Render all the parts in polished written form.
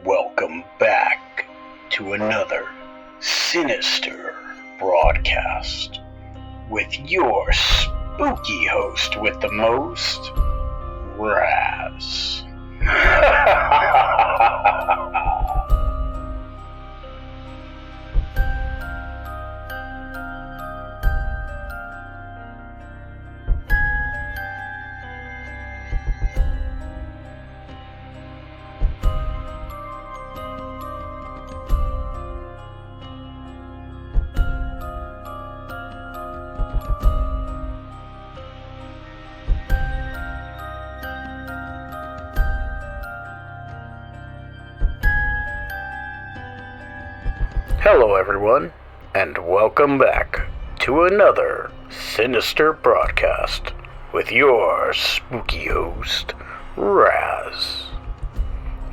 Welcome back to another Sinister broadcast with your spooky host with the most, Raz. Hello everyone, and welcome back to another Sinister broadcast with your spooky host, Raz.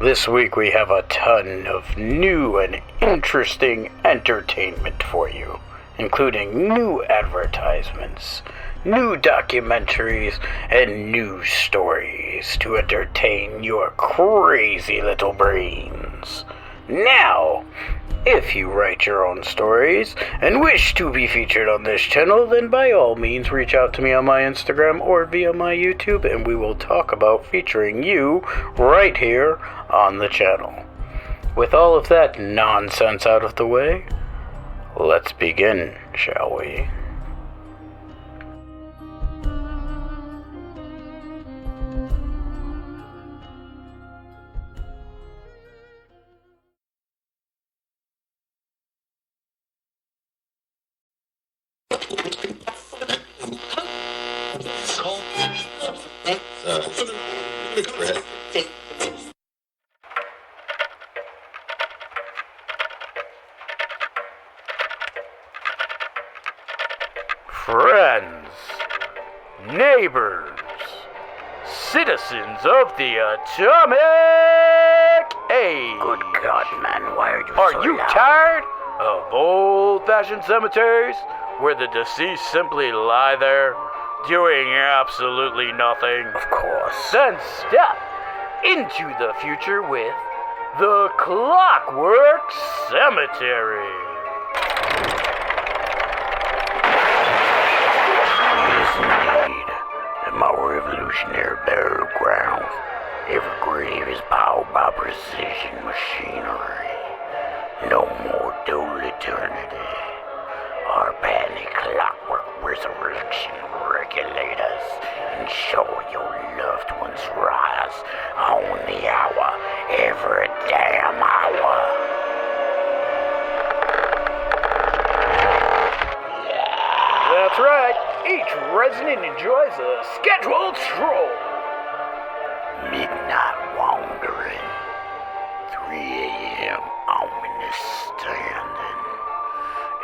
This week we have a ton of new and interesting entertainment for you, including new advertisements, new documentaries, and new stories to entertain your crazy little brains. Now, if you write your own stories and wish to be featured on this channel, then by all means reach out to me on my Instagram or via my YouTube, and we will talk about featuring you right here on the channel. With all of that nonsense out of the way, let's begin, shall we? Friends, neighbors, citizens of the Atomic Age. Good God, man, why are you Are so you loud? tired of old-fashioned cemeteries where the deceased simply lie there, doing absolutely nothing? Of course. Then step into the future with the Clockwork Cemetery. Yes, indeed. In my revolutionary burial ground, every grave is powered by precision machinery. No more dull eternity. Our patented clockwork resurrection regulators ensure your loved ones rise on the hour, every damn hour. That's right. Each resident enjoys a scheduled stroll. Midnight wandering, 3 a.m. ominous standing,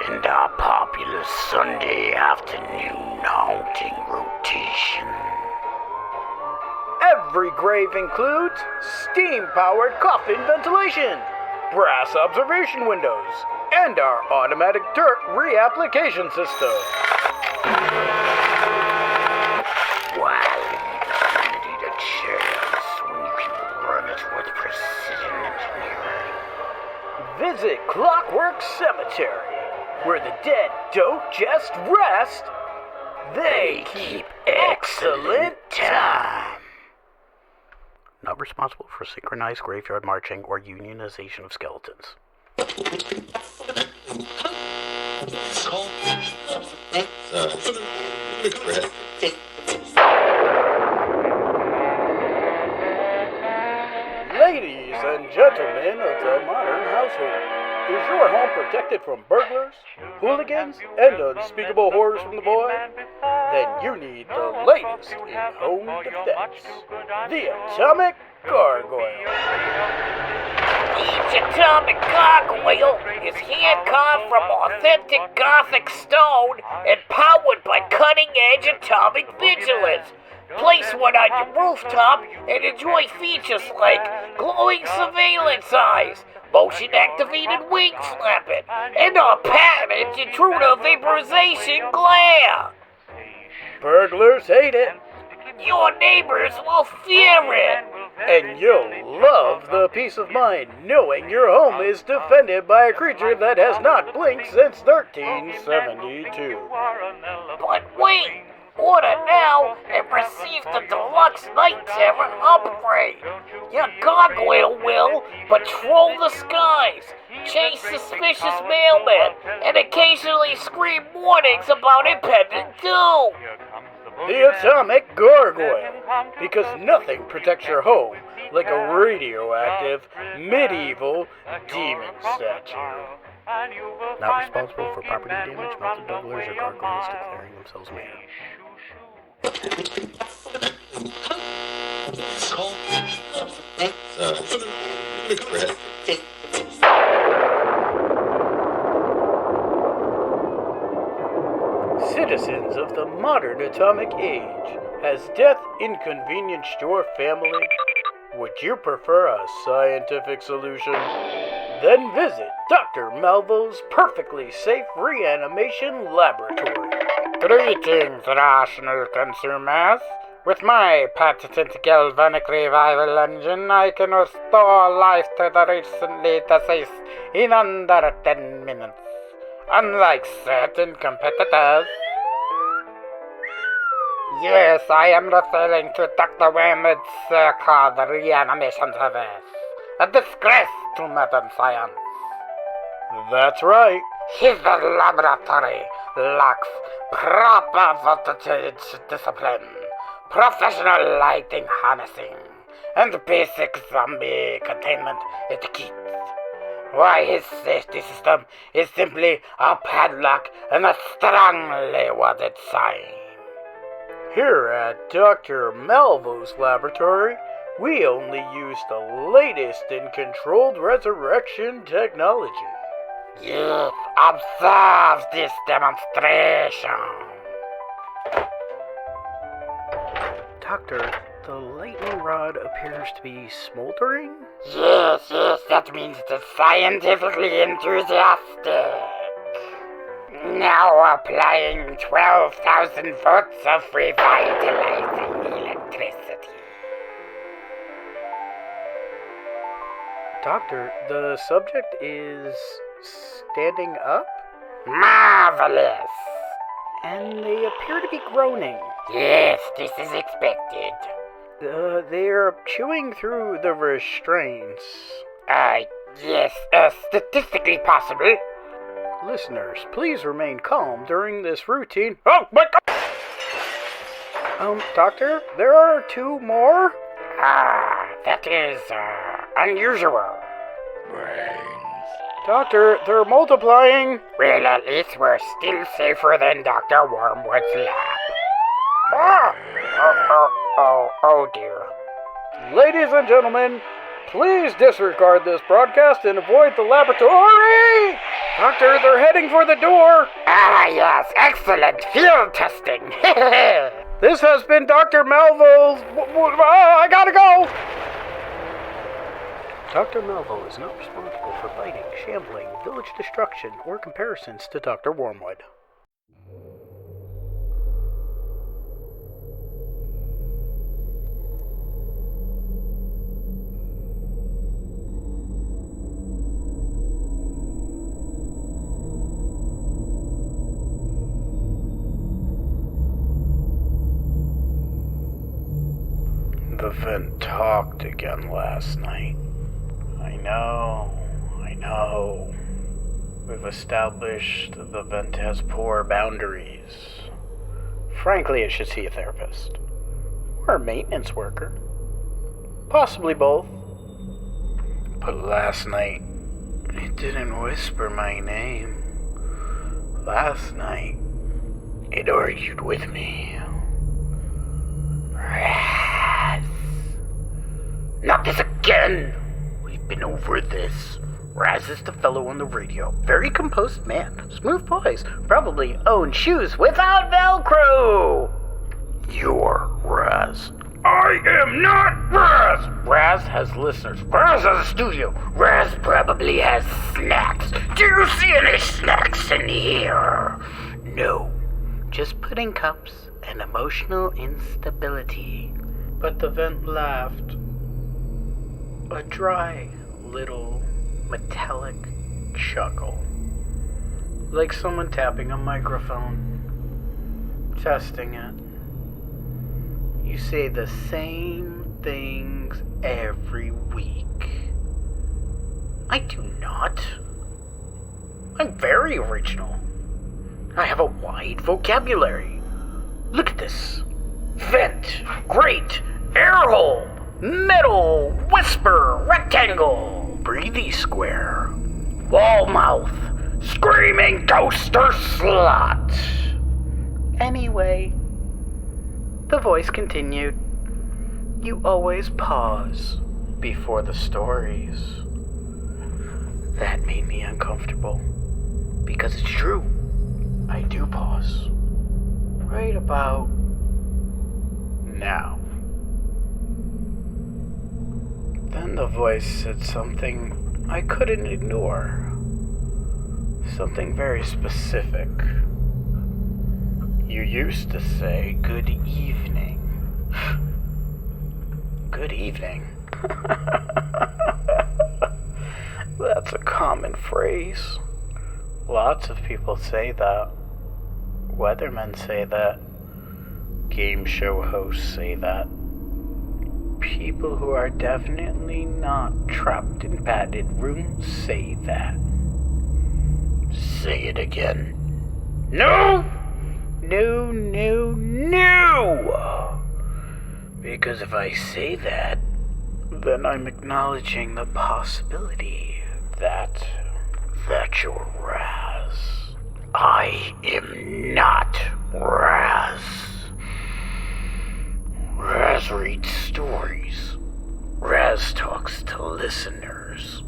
and our popular Sunday afternoon haunting rotation. Every grave includes steam-powered coffin ventilation, brass observation windows, and our automatic dirt reapplication system. Why leave sanity to chance when you can run it with precision engineering? Visit Clockwork Cemetery, where the dead don't just rest, they keep excellent time. Not responsible for synchronized graveyard marching or unionization of skeletons. Ladies and gentlemen of the modern household, is your home protected from burglars, hooligans, and unspeakable horrors from the void? Then you need the latest in home defense, the Atomic Gargoyle. Each Atomic Gargoyle is hand-carved from authentic Gothic stone and powered by cutting-edge atomic vigilance. Place one on your rooftop and enjoy features like glowing surveillance eyes, motion-activated wing slapping, and our patented intruder vaporization glare. Burglars hate it. Your neighbors will fear it. And you'll love the peace of mind knowing your home is defended by a creature that has not blinked since 1372. But wait! Order now and receive the deluxe night terror upgrade. Your gargoyle will patrol the skies, chase suspicious mailmen, and occasionally scream warnings about impending doom. The Atomic Gargoyle, because nothing protects your home like a radioactive, medieval demon statue. Not responsible for property damage, melted bubblers, or gargoyles declaring themselves mad. Citizens of the modern atomic age, has death inconvenienced your family? Would you prefer a scientific solution? Then visit Dr. Malvo's perfectly safe reanimation laboratory. Greetings, rational consumers. With my patented galvanic revival engine, I can restore life to the recently deceased in under 10 minutes. Unlike certain competitors. Yes, I am referring to Dr. Wormwood's so-called reanimation service. A disgrace to modern science. That's right. His laboratory lacks proper voltage discipline, professional lighting harnessing, and basic zombie containment etiquette. Why, his safety system is simply a padlock and a strongly worded sign. Here at Dr. Malvo's laboratory, we only use the latest in controlled resurrection technology. You've observed this demonstration. Doctor, the lightning rod appears to be smoldering? Yes, that means it's scientifically enthusiastic. Now applying 12,000 volts of revitalizing electricity. Doctor, the subject is standing up? Marvelous! And they appear to be groaning. Yes, this is expected. They're chewing through the restraints. Yes, statistically possible. Listeners, please remain calm during this routine. Oh my God! Doctor, there are 2 more? That is, unusual. Brains. Doctor, they're multiplying. Well, at least we're still safer than Dr. Wormwood's lab. Oh dear. Ladies and gentlemen, please disregard this broadcast and avoid the laboratory! Doctor, they're heading for the door! Yes, excellent field testing! This has been Dr. Malvo's... I gotta go! Dr. Malvo is not responsible for fighting, shambling, village destruction, or comparisons to Dr. Wormwood. The vent talked again last night. I know. We've established the vent has poor boundaries. Frankly, it should see a therapist. Or a maintenance worker. Possibly both. But last night, it didn't whisper my name. Last night, it argued with me. Not this again! We've been over this. Raz is the fellow on the radio. Very composed man. Smooth voice. Probably owns shoes without Velcro! You're Raz. I am not Raz! Raz has listeners. Raz has a studio. Raz probably has snacks. Do you see any snacks in here? No. Just pudding cups and emotional instability. But the vent laughed. A dry little metallic chuckle, like someone tapping a microphone, testing it. You say the same things every week. I do not. I'm very original. I have a wide vocabulary. Look at this. Vent, grate, air hole, metal, whisper, rectangle, breathy square, wall mouth, screaming ghost or slut. Anyway, the voice continued. You always pause before the stories. That made me uncomfortable, because it's true. I do pause. Right about now. Then the voice said something I couldn't ignore. Something very specific. You used to say good evening. Good evening. That's a common phrase. Lots of people say that. Weathermen say that. Game show hosts say that. People who are definitely not trapped in padded rooms say that. Say it again. No! No, no, no! Because if I say that, then I'm acknowledging the possibility that you're Raz. I am not Raz. Raz reads stories. Raz talks to listeners.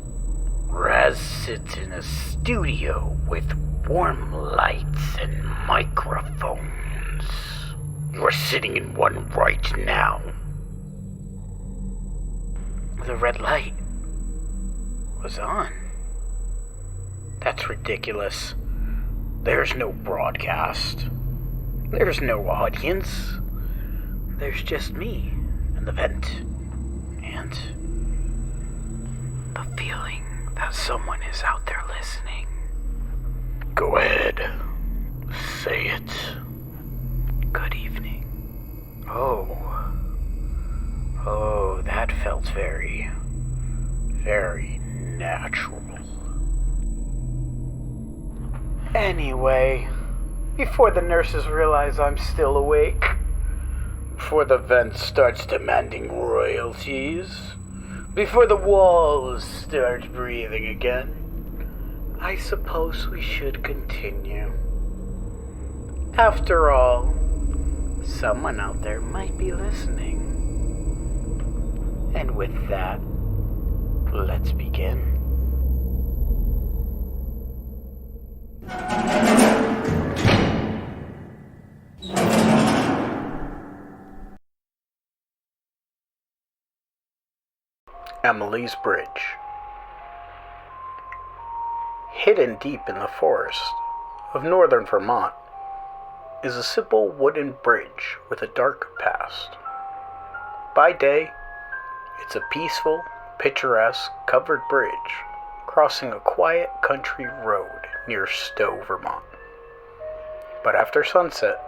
Raz sits in a studio with warm lights and microphones. You're sitting in one right now. The red light was on. That's ridiculous. There's no broadcast. There's no audience. There's just me and the vent. And the feeling that someone is out there listening. Go ahead. Say it. Good evening. Oh, that felt very, very natural. Anyway, before the nurses realize I'm still awake, before the vent starts demanding royalties, before the walls start breathing again, I suppose we should continue. After all, someone out there might be listening. And with that, let's begin. Emily's Bridge. Hidden deep in the forest of northern Vermont is a simple wooden bridge with a dark past. By day, it's a peaceful, picturesque, covered bridge crossing a quiet country road near Stowe, Vermont. But after sunset,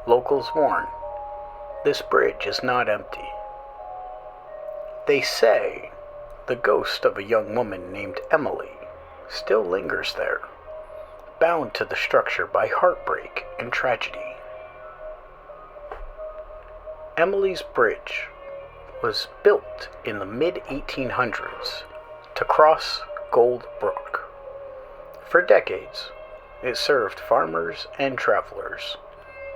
locals warn this bridge is not empty. They say the ghost of a young woman named Emily still lingers there, bound to the structure by heartbreak and tragedy. Emily's Bridge was built in the mid-1800s to cross Gold Brook. For decades, it served farmers and travelers,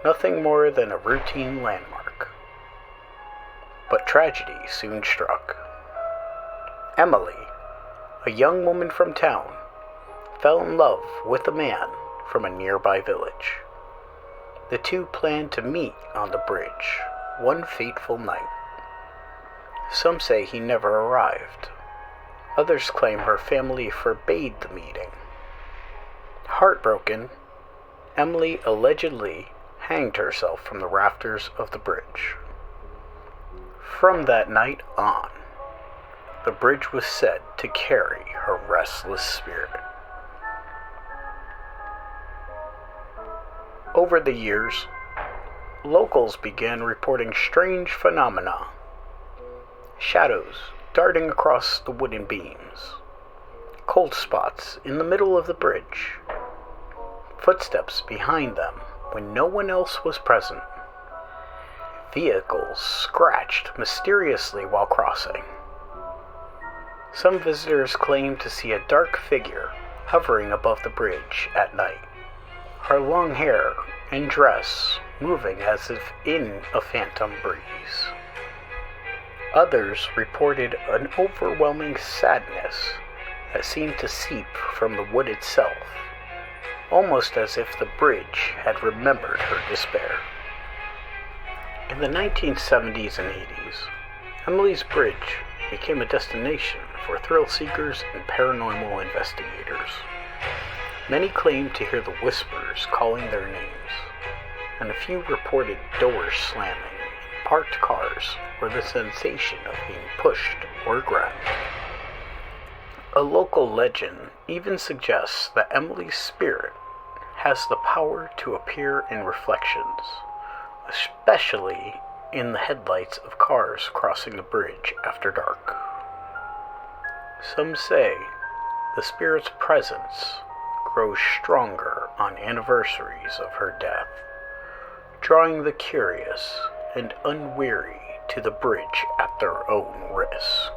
nothing more than a routine landmark. But tragedy soon struck. Emily, a young woman from town, fell in love with a man from a nearby village. The two planned to meet on the bridge one fateful night. Some say he never arrived. Others claim her family forbade the meeting. Heartbroken, Emily allegedly hanged herself from the rafters of the bridge. From that night on, the bridge was said to carry her restless spirit. Over the years, locals began reporting strange phenomena. Shadows darting across the wooden beams, cold spots in the middle of the bridge, footsteps behind them when no one else was present, vehicles scratched mysteriously while crossing. Some visitors claimed to see a dark figure hovering above the bridge at night, her long hair and dress moving as if in a phantom breeze. Others reported an overwhelming sadness that seemed to seep from the wood itself, almost as if the bridge had remembered her despair. In the 1970s and 80s, Emily's Bridge became a destination for thrill-seekers and paranormal investigators. Many claimed to hear the whispers calling their names, and a few reported doors slamming in parked cars or the sensation of being pushed or grabbed. A local legend even suggests that Emily's spirit has the power to appear in reflections, especially in the headlights of cars crossing the bridge after dark. Some say the spirit's presence grows stronger on anniversaries of her death, drawing the curious and unweary to the bridge at their own risk.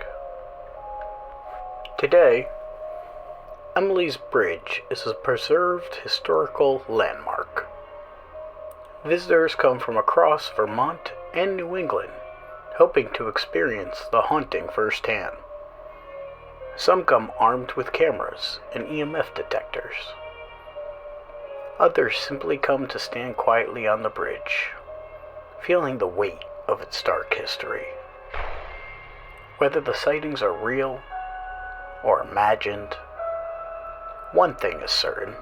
Today, Emily's Bridge is a preserved historical landmark. Visitors come from across Vermont and New England, hoping to experience the haunting firsthand. Some come armed with cameras and EMF detectors. Others simply come to stand quietly on the bridge, feeling the weight of its dark history. Whether the sightings are real or imagined, one thing is certain: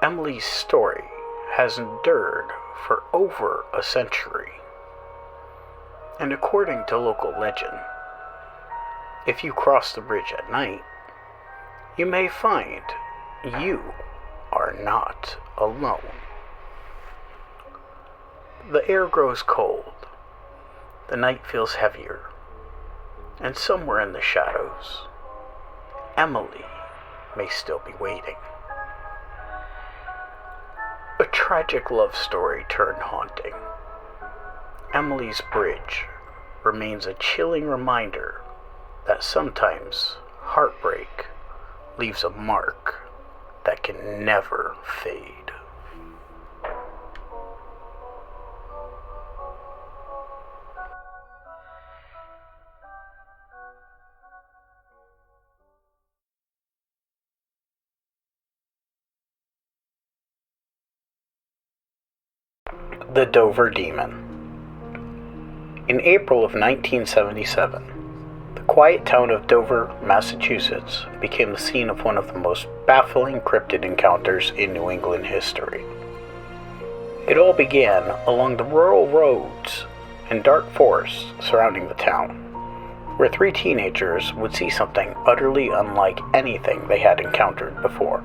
Emily's story has endured for over a century. And according to local legend, if you cross the bridge at night, you may find you are not alone. The air grows cold, the night feels heavier, and somewhere in the shadows, Emily may still be waiting. A tragic love story turned haunting, Emily's Bridge remains a chilling reminder that sometimes heartbreak leaves a mark that can never fade. The Dover Demon. In April of 1977, the quiet town of Dover, Massachusetts, became the scene of one of the most baffling cryptid encounters in New England history. It all began along the rural roads and dark forests surrounding the town, where three teenagers would see something utterly unlike anything they had encountered before.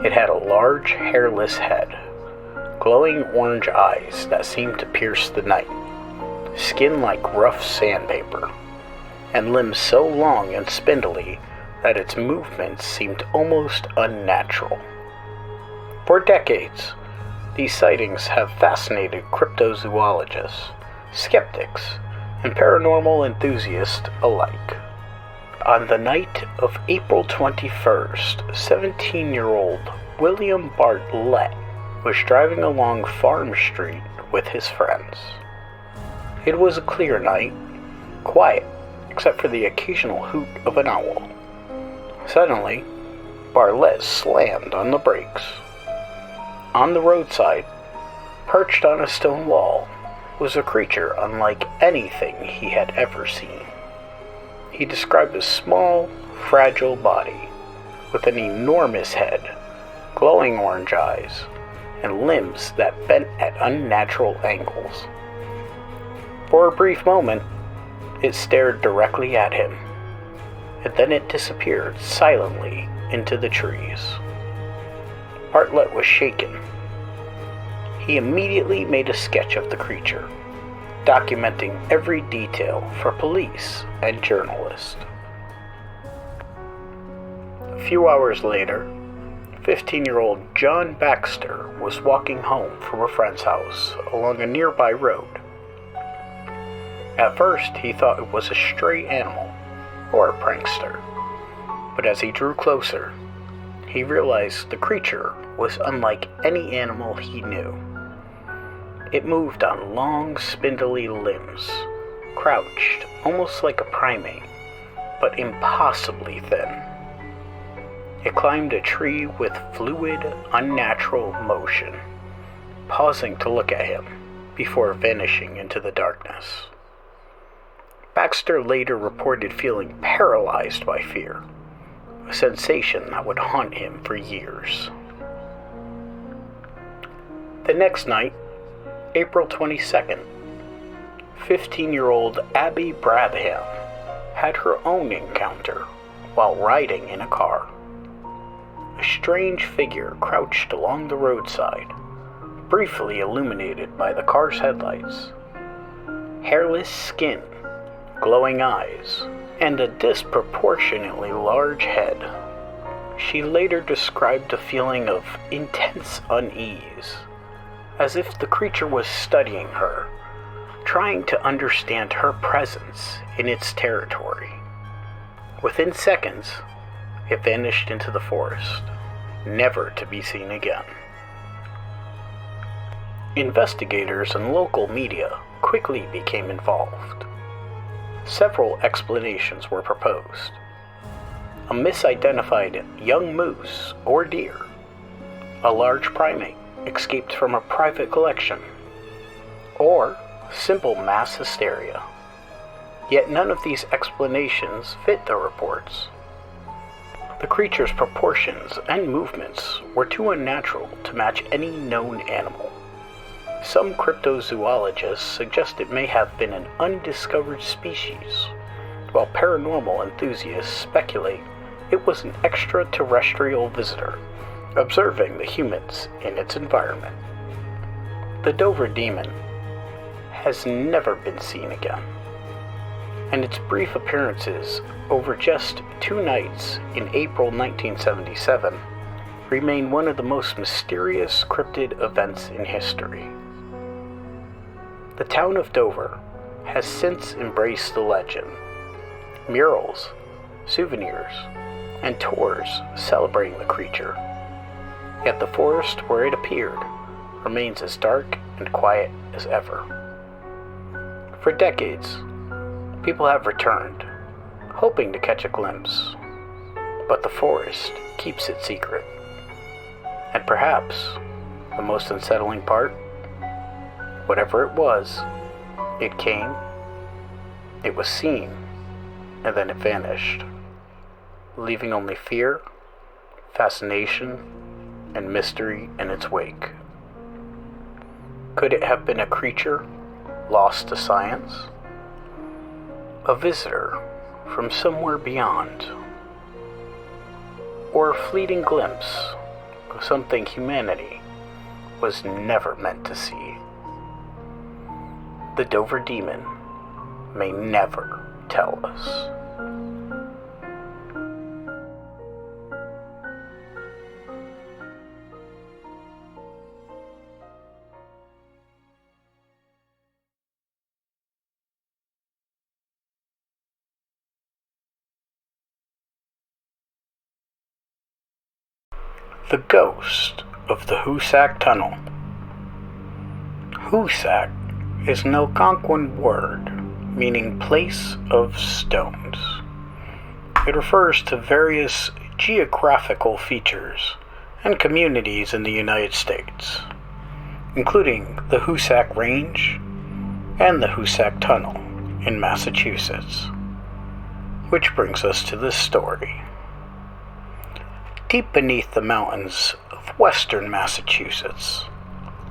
It had a large, hairless head, glowing orange eyes that seemed to pierce the night, skin like rough sandpaper, and limbs so long and spindly that its movements seemed almost unnatural. For decades, these sightings have fascinated cryptozoologists, skeptics, and paranormal enthusiasts alike. On the night of April 21st, 17-year-old William Bartlett was driving along Farm Street with his friends. It was a clear night, quiet except for the occasional hoot of an owl. Suddenly, Bartlett slammed on the brakes. On the roadside, perched on a stone wall, was a creature unlike anything he had ever seen. He described a small, fragile body with an enormous head, glowing orange eyes, and limbs that bent at unnatural angles. For a brief moment, It stared directly at him, and then it disappeared silently into the trees. Bartlett was shaken. He immediately made a sketch of the creature, documenting every detail for police and journalists. A few hours later, 15-year-old John Baxter was walking home from a friend's house along a nearby road. At first, he thought it was a stray animal or a prankster, but as he drew closer, he realized the creature was unlike any animal he knew. It moved on long, spindly limbs, crouched almost like a primate, but impossibly thin. It climbed a tree with fluid, unnatural motion, pausing to look at him before vanishing into the darkness. Baxter later reported feeling paralyzed by fear, a sensation that would haunt him for years. The next night, April 22nd, 15-year-old Abby Brabham had her own encounter while riding in a car. A strange figure crouched along the roadside, briefly illuminated by the car's headlights. Hairless skin, glowing eyes, and a disproportionately large head. She later described a feeling of intense unease, as if the creature was studying her, trying to understand her presence in its territory. Within seconds, it vanished into the forest, never to be seen again. Investigators and local media quickly became involved. Several explanations were proposed. A misidentified young moose or deer, a large primate escaped from a private collection, or simple mass hysteria. Yet none of these explanations fit the reports. The creature's proportions and movements were too unnatural to match any known animal. Some cryptozoologists suggest it may have been an undiscovered species, while paranormal enthusiasts speculate it was an extraterrestrial visitor, observing the humans in its environment. The Dover demon has never been seen again, and its brief appearances over just 2 nights in April 1977 remain one of the most mysterious cryptid events in history. The town of Dover has since embraced the legend. Murals, souvenirs, and tours celebrating the creature. Yet the forest where it appeared remains as dark and quiet as ever. For decades, people have returned, hoping to catch a glimpse, but the forest keeps it secret. And perhaps the most unsettling part, whatever it was, it came, it was seen, and then it vanished, leaving only fear, fascination, and mystery in its wake. Could it have been a creature lost to science? A visitor from somewhere beyond? Or a fleeting glimpse of something humanity was never meant to see? The Dover demon may never tell us. The ghost of the Hoosac Tunnel. Hoosac is an Algonquin word meaning place of stones. It refers to various geographical features and communities in the United States, including the Hoosac Range and the Hoosac Tunnel in Massachusetts. Which brings us to this story. Deep beneath the mountains of western Massachusetts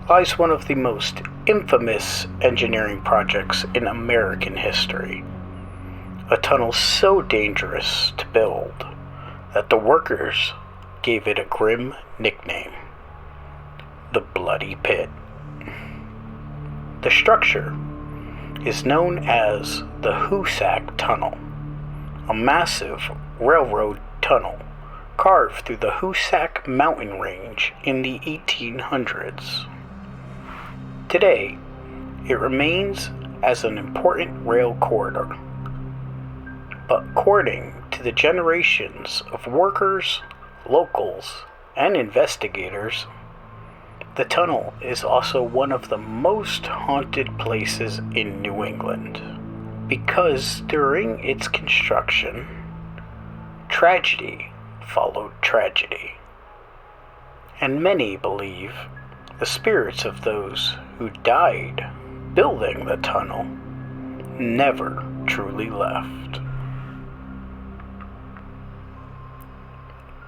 lies one of the most infamous engineering projects in American history, a tunnel so dangerous to build that the workers gave it a grim nickname, the Bloody Pit. The structure is known as the Hoosac Tunnel, a massive railroad tunnel carved through the Hoosac mountain range in the 1800s. Today, it remains as an important rail corridor, but according to the generations of workers, locals, and investigators, the tunnel is also one of the most haunted places in New England because during its construction, tragedy followed tragedy, and many believe the spirits of those who died building the tunnel never truly left.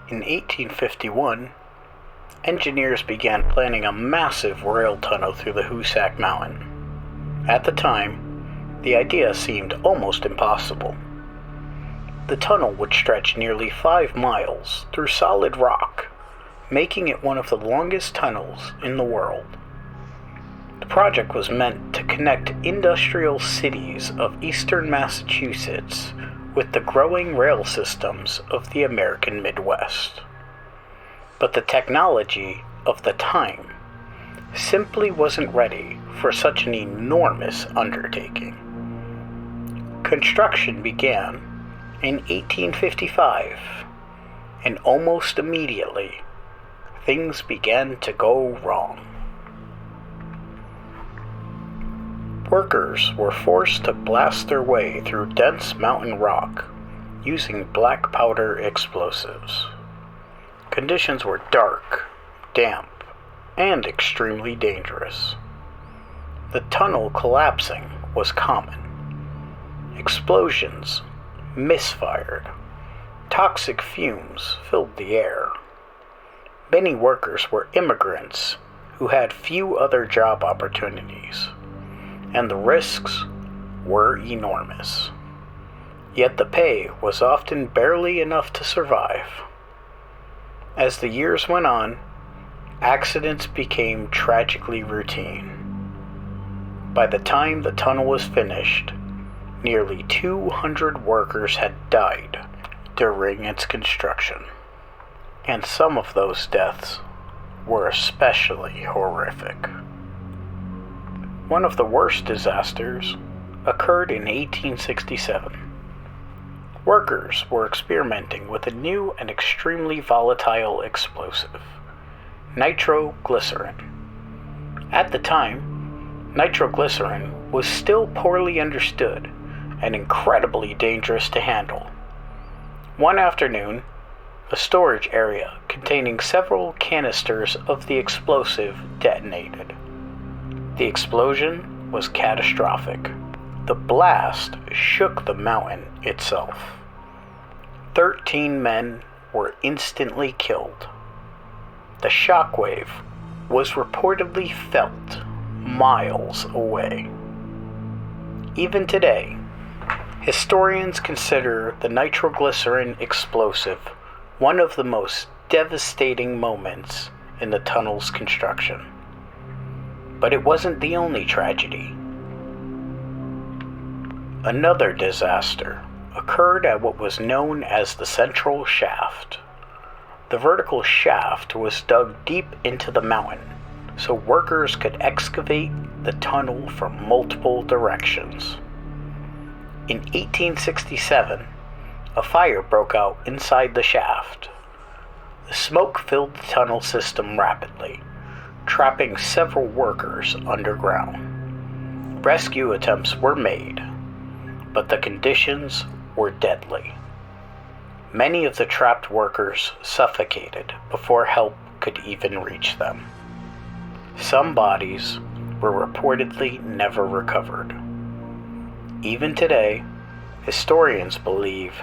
In 1851, engineers began planning a massive rail tunnel through the Hoosac Mountain. At the time, the idea seemed almost impossible. The tunnel would stretch nearly 5 miles through solid rock, making it one of the longest tunnels in the world. The project was meant to connect industrial cities of eastern Massachusetts with the growing rail systems of the American Midwest. But the technology of the time simply wasn't ready for such an enormous undertaking. Construction began in 1855, and almost immediately, things began to go wrong. Workers were forced to blast their way through dense mountain rock using black powder explosives. Conditions were dark, damp, and extremely dangerous. The tunnel collapsing was common. Explosions misfired. Toxic fumes filled the air. Many workers were immigrants who had few other job opportunities, and the risks were enormous. Yet the pay was often barely enough to survive. As the years went on, accidents became tragically routine. By the time the tunnel was finished, nearly 200 workers had died during its construction, and some of those deaths were especially horrific. One of the worst disasters occurred in 1867. Workers were experimenting with a new and extremely volatile explosive, nitroglycerin. At the time, nitroglycerin was still poorly understood and incredibly dangerous to handle. One afternoon, a storage area containing several canisters of the explosive detonated. The explosion was catastrophic. The blast shook the mountain itself. 13 men were instantly killed. The shockwave was reportedly felt miles away. Even today, historians consider the nitroglycerin explosive one of the most devastating moments in the tunnel's construction. But it wasn't the only tragedy. Another disaster occurred at what was known as the central shaft. The vertical shaft was dug deep into the mountain so workers could excavate the tunnel from multiple directions. In 1867, a fire broke out inside the shaft. The smoke filled the tunnel system rapidly, trapping several workers underground. Rescue attempts were made, but the conditions were deadly. Many of the trapped workers suffocated before help could even reach them. Some bodies were reportedly never recovered. Even today, historians believe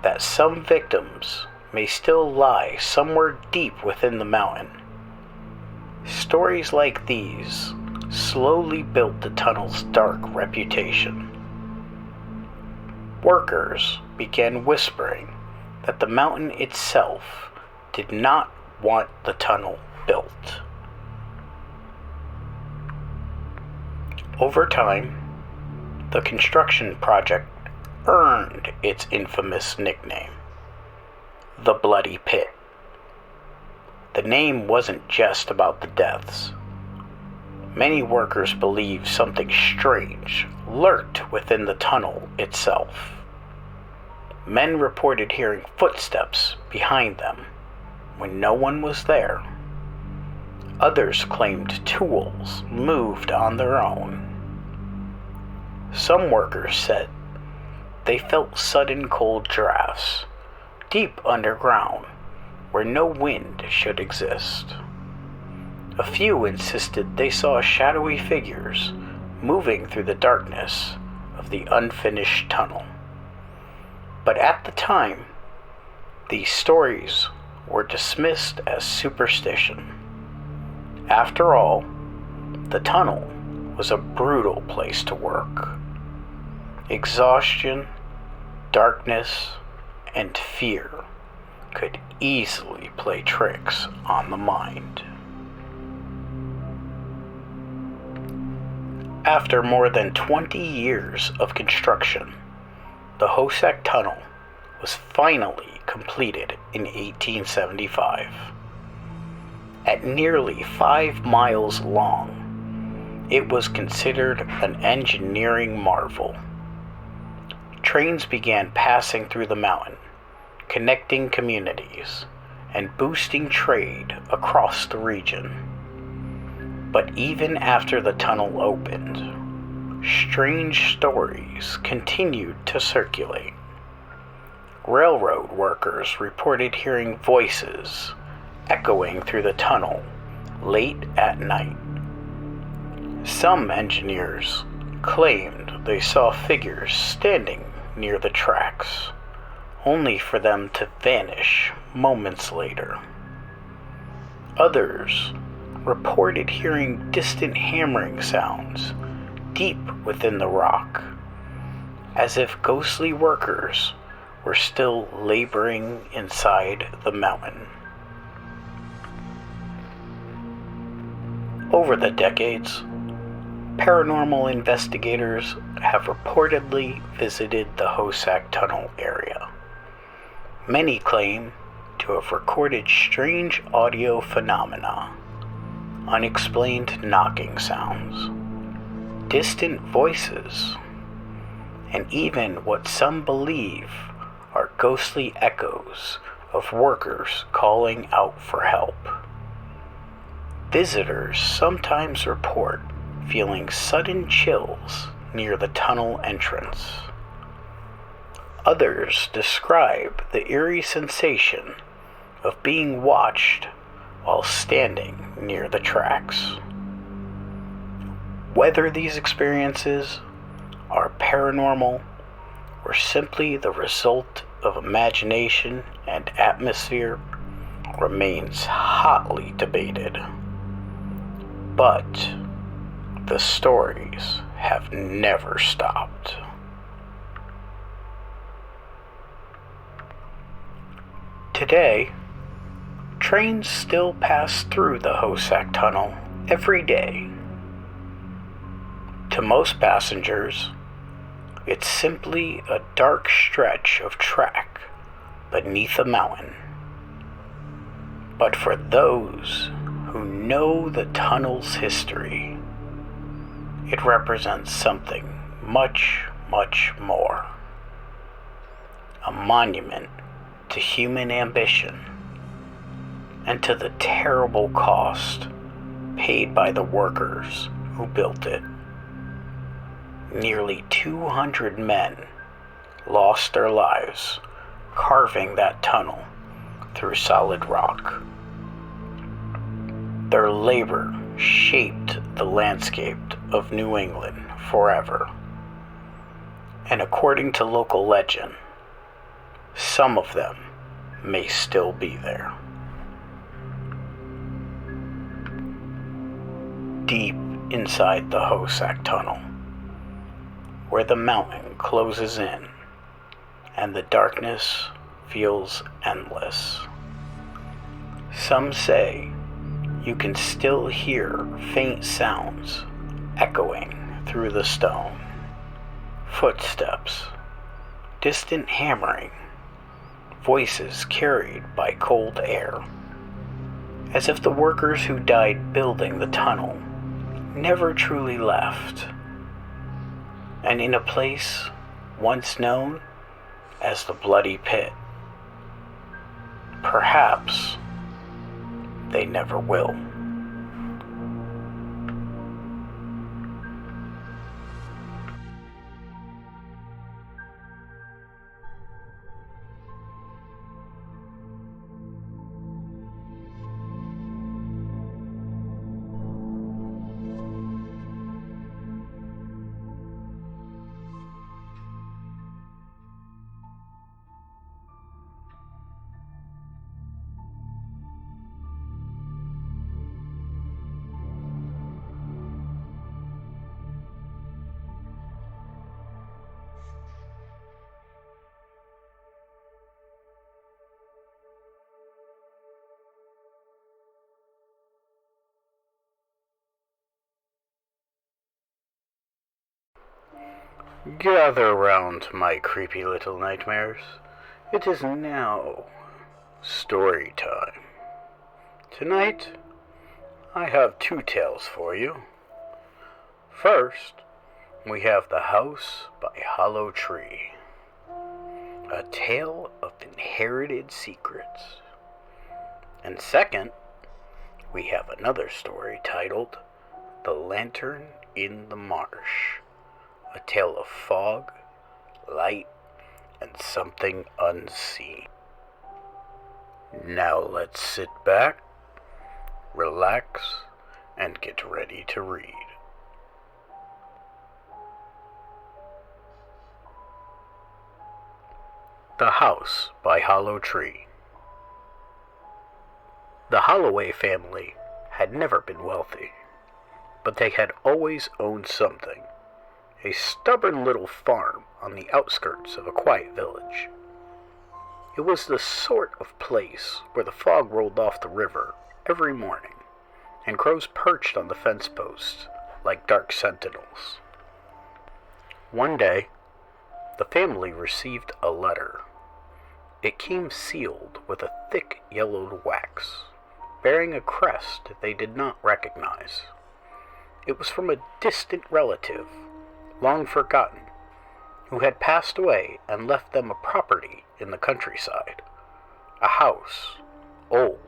that some victims may still lie somewhere deep within the mountain. Stories like these slowly built the tunnel's dark reputation. Workers began whispering that the mountain itself did not want the tunnel built. Over time, the construction project earned its infamous nickname, the Bloody Pit. The name wasn't just about the deaths. Many workers believed something strange lurked within the tunnel itself. Men reported hearing footsteps behind them when no one was there. Others claimed tools moved on their own. Some workers said they felt sudden cold drafts deep underground where no wind should exist. A few insisted they saw shadowy figures moving through the darkness of the unfinished tunnel. But at the time, these stories were dismissed as superstition. After all, the tunnel was a brutal place to work. Exhaustion, darkness, and fear could easily play tricks on the mind. After more than 20 years of construction, the Hoosac Tunnel was finally completed in 1875. At nearly 5 miles long, it was considered an engineering marvel. Trains began passing through the mountain, connecting communities and boosting trade across the region. But even after the tunnel opened, strange stories continued to circulate. Railroad workers reported hearing voices echoing through the tunnel late at night. Some engineers claimed they saw figures standing near the tracks, only for them to vanish moments later. Others reported hearing distant hammering sounds deep within the rock, as if ghostly workers were still laboring inside the mountain. Over the decades, paranormal investigators have reportedly visited the Hoosac Tunnel area. Many claim to have recorded strange audio phenomena, unexplained knocking sounds, distant voices, and even what some believe are ghostly echoes of workers calling out for help. Visitors sometimes report feeling sudden chills near the tunnel entrance. Others describe the eerie sensation of being watched while standing near the tracks. Whether these experiences are paranormal or simply the result of imagination and atmosphere remains hotly debated. But the stories have never stopped. Today, trains still pass through the Hoosac Tunnel every day. To most passengers, it's simply a dark stretch of track beneath a mountain. But for those who know the tunnel's history, it represents something much, much more. A monument to human ambition and to the terrible cost paid by the workers who built it. Nearly 200 men lost their lives carving that tunnel through solid rock. Their labor shaped the landscape of New England forever. And according to local legend, some of them may still be there. Deep inside the Hoosac Tunnel, where the mountain closes in and the darkness feels endless. Some say you can still hear faint sounds echoing through the stone. Footsteps, distant hammering, voices carried by cold air, as if the workers who died building the tunnel never truly left, and in a place once known as the Bloody Pit, perhaps they never will. Gather round, my creepy little nightmares. It is now story time. Tonight, I have two tales for you. First, we have The House by Hollow Tree, a tale of inherited secrets. And second, we have another story titled The Lantern in the Marsh, a tale of fog, light, and something unseen. Now let's sit back, relax, and get ready to read. The House by Hollow Tree. The Holloway family had never been wealthy, but they had always owned something. A stubborn little farm on the outskirts of a quiet village. It was the sort of place where the fog rolled off the river every morning, and crows perched on the fence posts like dark sentinels. One day, the family received a letter. It came sealed with a thick yellowed wax, bearing a crest they did not recognize. It was from a distant relative, long forgotten, who had passed away and left them a property in the countryside, a house, old,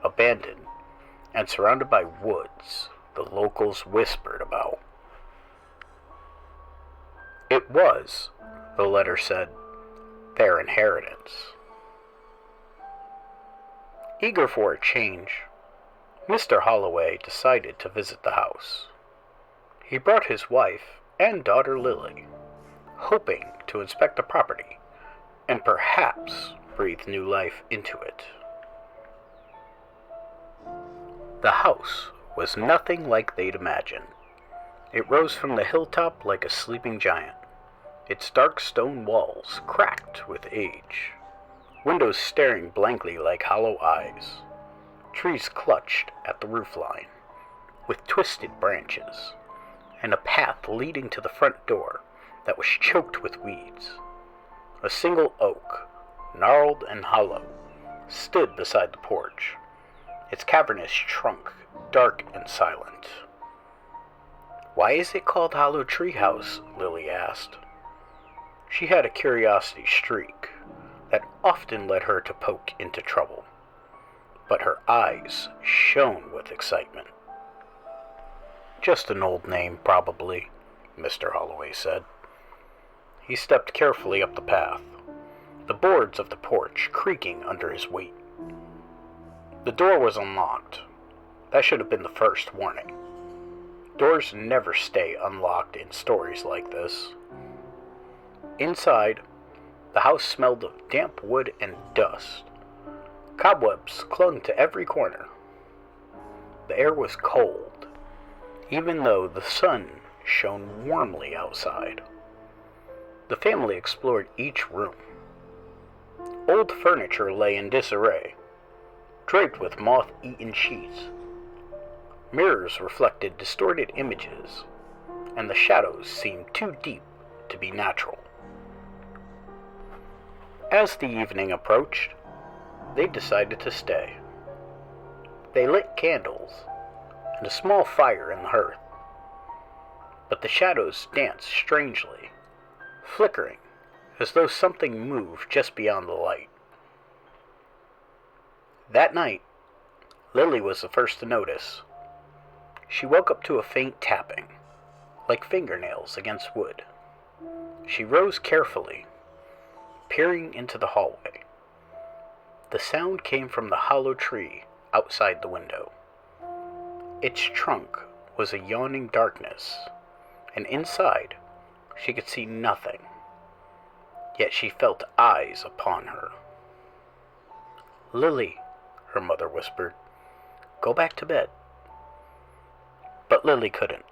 abandoned, and surrounded by woods the locals whispered about. It was, the letter said, their inheritance. Eager for a change, Mr. Holloway decided to visit the house. He brought his wife and daughter Lily, hoping to inspect the property and perhaps breathe new life into it. The house was nothing like they'd imagined. It rose from the hilltop like a sleeping giant, its dark stone walls cracked with age, windows staring blankly like hollow eyes, trees clutched at the roofline with twisted branches, and a path leading to the front door that was choked with weeds. A single oak, gnarled and hollow, stood beside the porch, its cavernous trunk dark and silent. "Why is it called Hollow Tree House?" Lily asked. She had a curiosity streak that often led her to poke into trouble, but her eyes shone with excitement. "Just an old name, probably," Mr. Holloway said. He stepped carefully up the path, the boards of the porch creaking under his weight. The door was unlocked. That should have been the first warning. Doors never stay unlocked in stories like this. Inside, the house smelled of damp wood and dust. Cobwebs clung to every corner. The air was cold, even though the sun shone warmly outside. The family explored each room, Old furniture lay in disarray, draped with moth-eaten sheets. Mirrors reflected distorted images, and the shadows seemed too deep to be natural. As the evening approached, they decided to stay. They lit candles and a small fire in the hearth, but the shadows danced strangely, flickering as though something moved just beyond the light. That night, Lily was the first to notice. She woke up to a faint tapping, like fingernails against wood. She rose carefully, peering into the hallway. The sound came from the hollow tree outside the window. Its trunk was a yawning darkness, and inside she could see nothing. Yet she felt eyes upon her. "Lily," her mother whispered, "go back to bed." But Lily couldn't.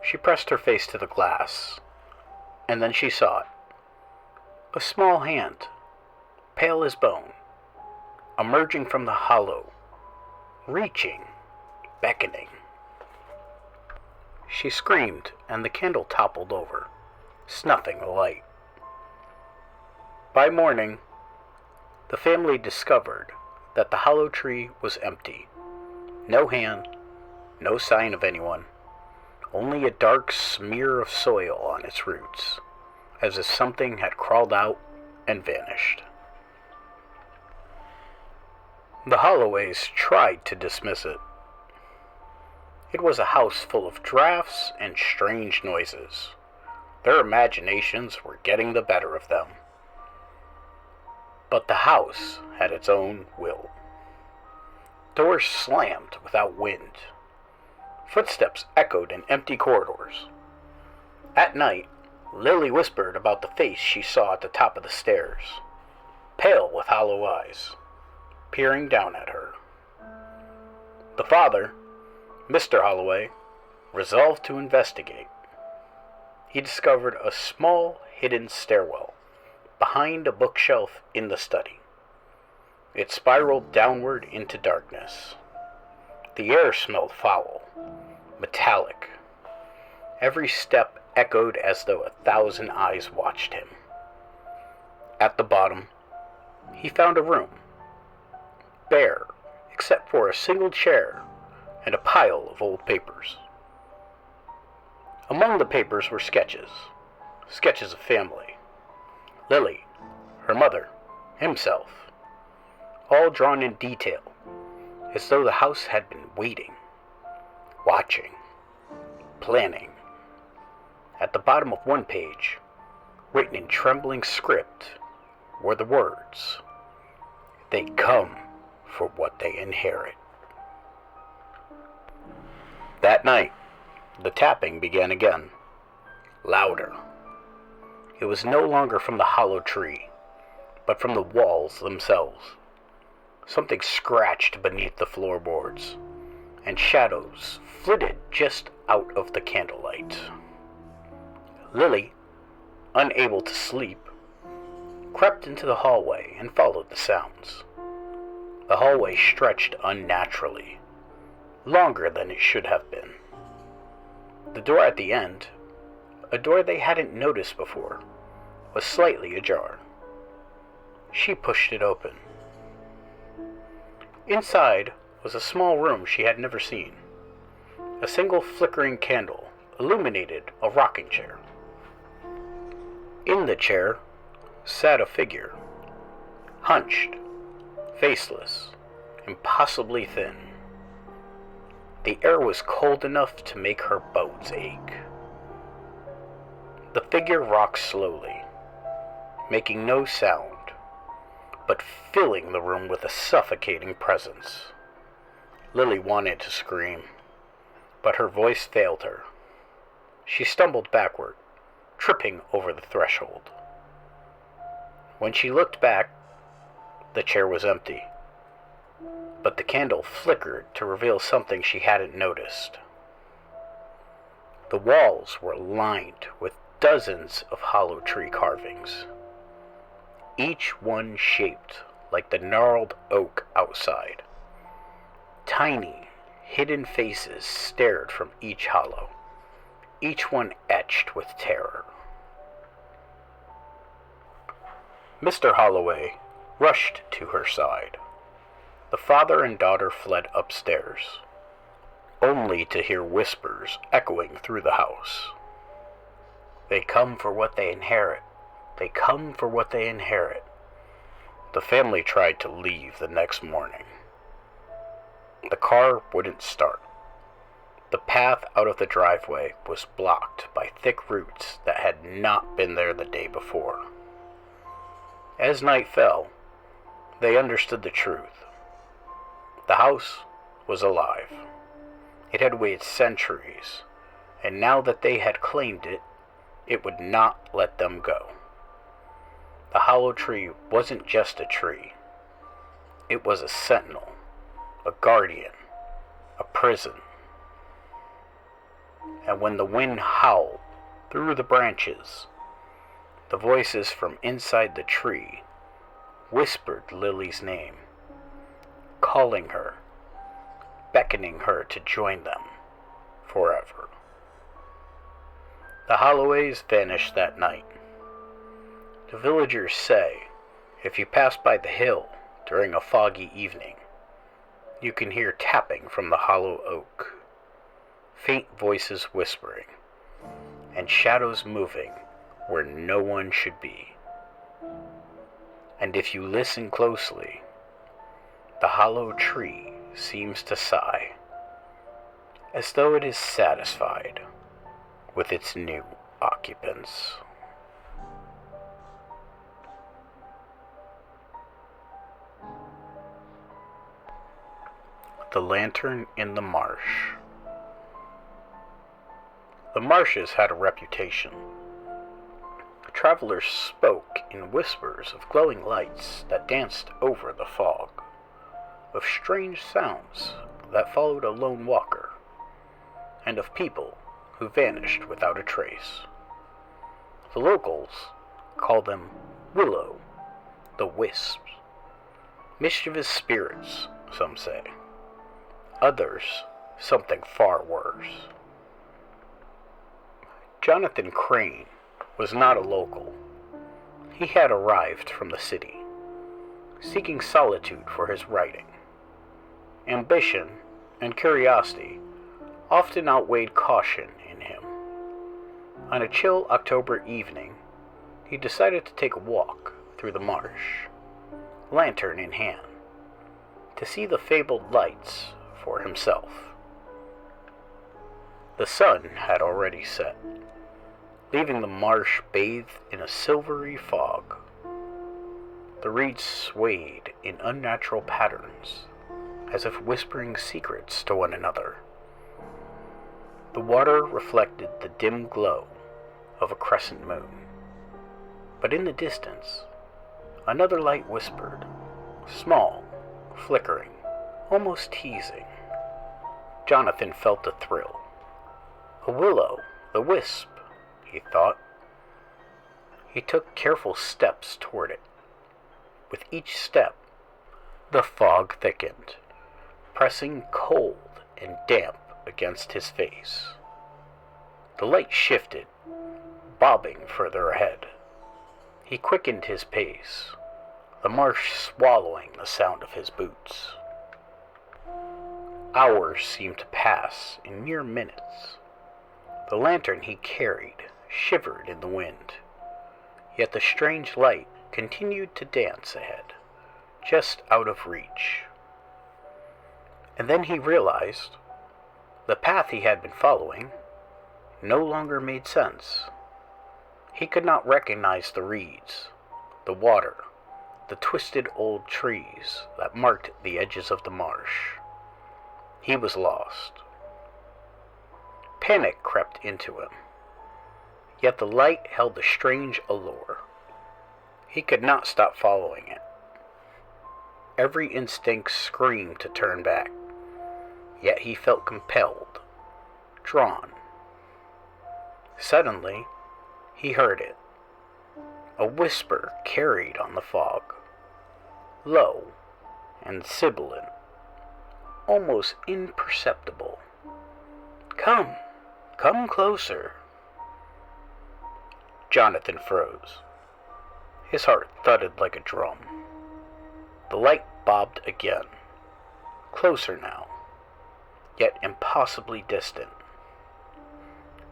She pressed her face to the glass, and then she saw it. A small hand, pale as bone, emerging from the hollow, reaching, beckoning. She screamed, and the candle toppled over, snuffing the light. By morning, the family discovered that the hollow tree was empty. No hand, no sign of anyone, only a dark smear of soil on its roots, as if something had crawled out and vanished. The Holloways tried to dismiss it. It was a house full of drafts and strange noises. Their imaginations were getting the better of them. But the house had its own will. Doors slammed without wind. Footsteps echoed in empty corridors. At night, Lily whispered about the face she saw at the top of the stairs, pale with hollow eyes, peering down at her. The father, Mr. Holloway, resolved to investigate. He discovered a small hidden stairwell behind a bookshelf in the study. It spiraled downward into darkness. The air smelled foul, metallic. Every step echoed as though 1,000 eyes watched him. At the bottom, he found a room, bare except for a single chair and a pile of old papers. Among the papers were sketches of family. Lily, her mother, himself, all drawn in detail, as though the house had been waiting, watching, planning. At the bottom of one page, written in trembling script, were the words, "They come for what they inherit." That night, the tapping began again, louder. It was no longer from the hollow tree, but from the walls themselves. Something scratched beneath the floorboards, and shadows flitted just out of the candlelight. Lily, unable to sleep, crept into the hallway and followed the sounds. The hallway stretched unnaturally, longer than it should have been. The door at the end, a door they hadn't noticed before, was slightly ajar. She pushed it open. Inside was a small room she had never seen. A single flickering candle illuminated a rocking chair. In the chair sat a figure, hunched, faceless, impossibly thin. The air was cold enough to make her bones ache. The figure rocked slowly, making no sound, but filling the room with a suffocating presence. Lily wanted to scream, but her voice failed her. She stumbled backward, tripping over the threshold. When she looked back, the chair was empty, but the candle flickered to reveal something she hadn't noticed. The walls were lined with dozens of hollow tree carvings. each one shaped like the gnarled oak outside. Tiny, hidden faces stared from each hollow, each one etched with terror. Mr. Holloway rushed to her side. The father and daughter fled upstairs, only to hear whispers echoing through the house. They come for what they inherit. They come for what they inherit. The family tried to leave the next morning. The car wouldn't start. The path out of the driveway was blocked by thick roots that had not been there the day before. As night fell, they understood the truth. The house was alive. It had waited centuries, and now that they had claimed it, it would not let them go. The hollow tree wasn't just a tree. It was a sentinel, a guardian, a prison. And when the wind howled through the branches, the voices from inside the tree whispered Lily's name, calling her, beckoning her to join them forever. The Holloways vanished that night. The villagers say if you pass by the hill during a foggy evening, you can hear tapping from the hollow oak, faint voices whispering, and shadows moving where no one should be. And if you listen closely, the hollow tree seems to sigh, as though it is satisfied with its new occupants. The Lantern in the Marsh. The marshes had a reputation. Travelers spoke in whispers of glowing lights that danced over the fog, of strange sounds that followed a lone walker, and of people who vanished without a trace. The locals call them Willow, the Wisps. Mischievous spirits, some say. Others, something far worse. Jonathan Crane was not a local. He had arrived from the city, seeking solitude for his writing. Ambition and curiosity often outweighed caution in him. On a chill October evening, he decided to take a walk through the marsh, lantern in hand, to see the fabled lights for himself. The sun had already set, leaving the marsh bathed in a silvery fog. The reeds swayed in unnatural patterns, as if whispering secrets to one another. The water reflected the dim glow of a crescent moon. But in the distance, another light whispered, small, flickering, almost teasing. Jonathan felt a thrill. A willow, the wisp, he thought. He took careful steps toward it. With each step, the fog thickened, pressing cold and damp against his face. The light shifted, bobbing further ahead. He quickened his pace, the marsh swallowing the sound of his boots. Hours seemed to pass in mere minutes. The lantern he carried shivered in the wind, yet the strange light continued to dance ahead, just out of reach. And then he realized the path he had been following no longer made sense. He could not recognize the reeds, the water, the twisted old trees that marked the edges of the marsh. He was lost. Panic crept into him, yet the light held a strange allure. He could not stop following it. Every instinct screamed to turn back, yet he felt compelled, drawn. Suddenly, he heard it. A whisper carried on the fog, low and sibilant, almost imperceptible. "Come, come closer." Jonathan froze. His heart thudded like a drum. The light bobbed again, closer now, yet impossibly distant.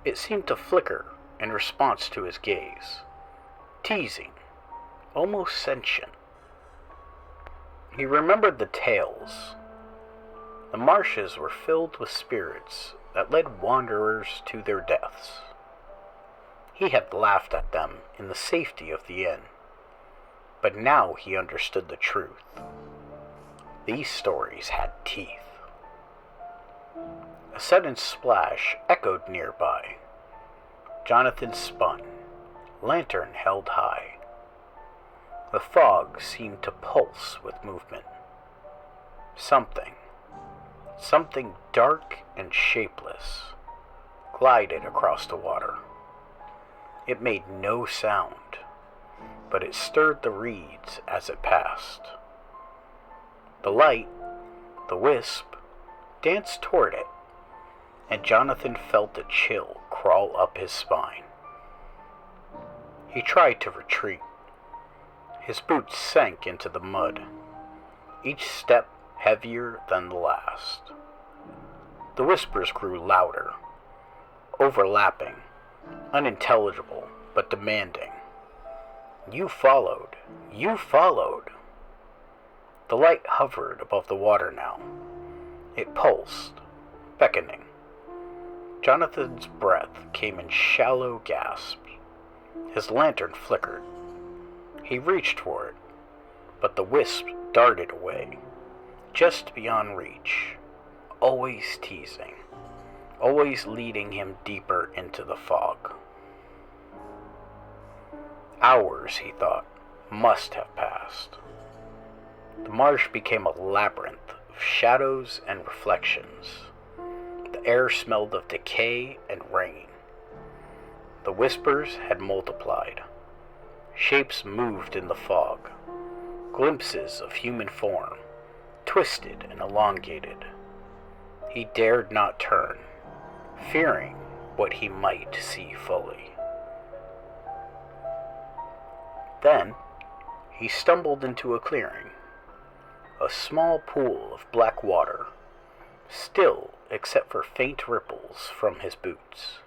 It seemed to flicker in response to his gaze, teasing, almost sentient. He remembered the tales. The marshes were filled with spirits that led wanderers to their deaths. He had laughed at them in the safety of the inn, but now he understood the truth. These stories had teeth. A sudden splash echoed nearby. Jonathan spun, lantern held high. The fog seemed to pulse with movement. Something dark and shapeless, glided across the water. It made no sound, but it stirred the reeds as it passed. The light, the wisp, danced toward it, and Jonathan felt a chill crawl up his spine. He tried to retreat. His boots sank into the mud, each step heavier than the last. The whispers grew louder, overlapping, unintelligible but demanding. "You followed. You followed." The light hovered above the water now. It pulsed, beckoning. Jonathan's breath came in shallow gasps. His lantern flickered. He reached for it, but the wisp darted away, just beyond reach, always teasing, always leading him deeper into the fog. Hours, he thought, must have passed. The marsh became a labyrinth of shadows and reflections. The air smelled of decay and rain. The whispers had multiplied. Shapes moved in the fog. Glimpses of human form, twisted and elongated. He dared not turn, fearing what he might see fully. Then, he stumbled into a clearing. A small pool of black water, still except for faint ripples from his boots.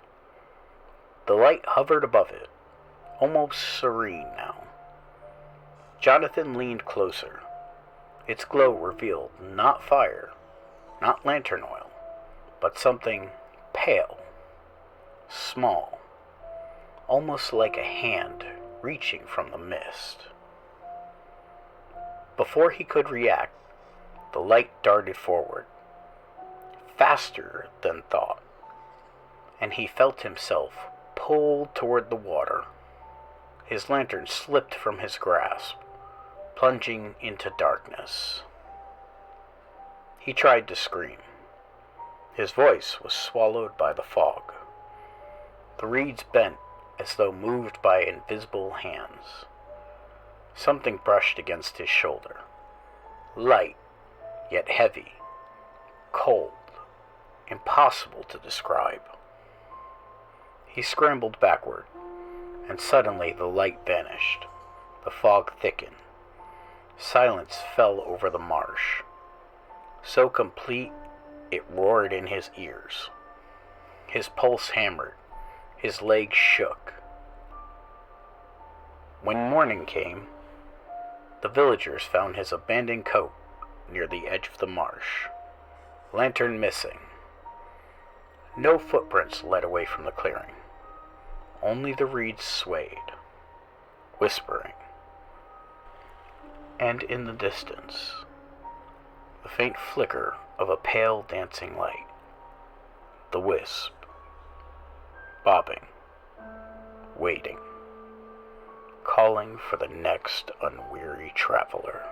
The light hovered above it, almost serene now. Jonathan leaned closer. Its glow revealed not fire, not lantern oil, but something pale, small, almost like a hand reaching from the mist. Before he could react, the light darted forward, faster than thought, and he felt himself pulled toward the water. His lantern slipped from his grasp, plunging into darkness. He tried to scream. His voice was swallowed by the fog. The reeds bent as though moved by invisible hands. Something brushed against his shoulder. Light, yet heavy, cold, impossible to describe. He scrambled backward, and suddenly the light vanished. The fog thickened. Silence fell over the marsh, so complete it roared in his ears. His pulse hammered. His legs shook. When morning came, the villagers found his abandoned coat near the edge of the marsh, lantern missing. No footprints led away from the clearing. Only the reeds swayed, whispering. And in the distance, the faint flicker of a pale dancing light. The wisp, bobbing, waiting, calling for the next unweary traveler.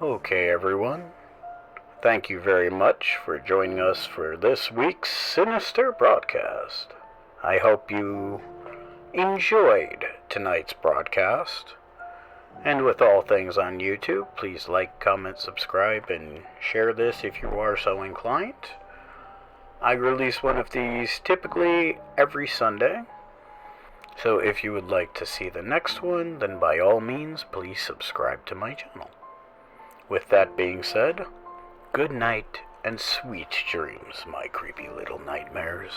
Okay, everyone, Thank you very much for joining us for this week's Sinister broadcast. I hope you enjoyed tonight's broadcast. And with all things on YouTube, please like, comment, subscribe, and share this if you are so inclined. I release one of these typically every Sunday. So if you would like to see the next one, then by all means, please subscribe to my channel. With that being said, good night and sweet dreams, my creepy little nightmares.